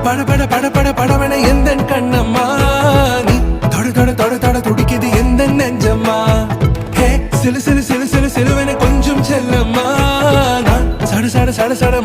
பட பட பட பட படவன எந்த கண்ணம்மா நீ தொட தொட தொட தொட துடிக்குது எந்த நெஞ்சம்மா ஹே சிலு சிலு சிலு சிலு சிலுவன கொஞ்சம் செல்லம்மா நான் சட சட சட சட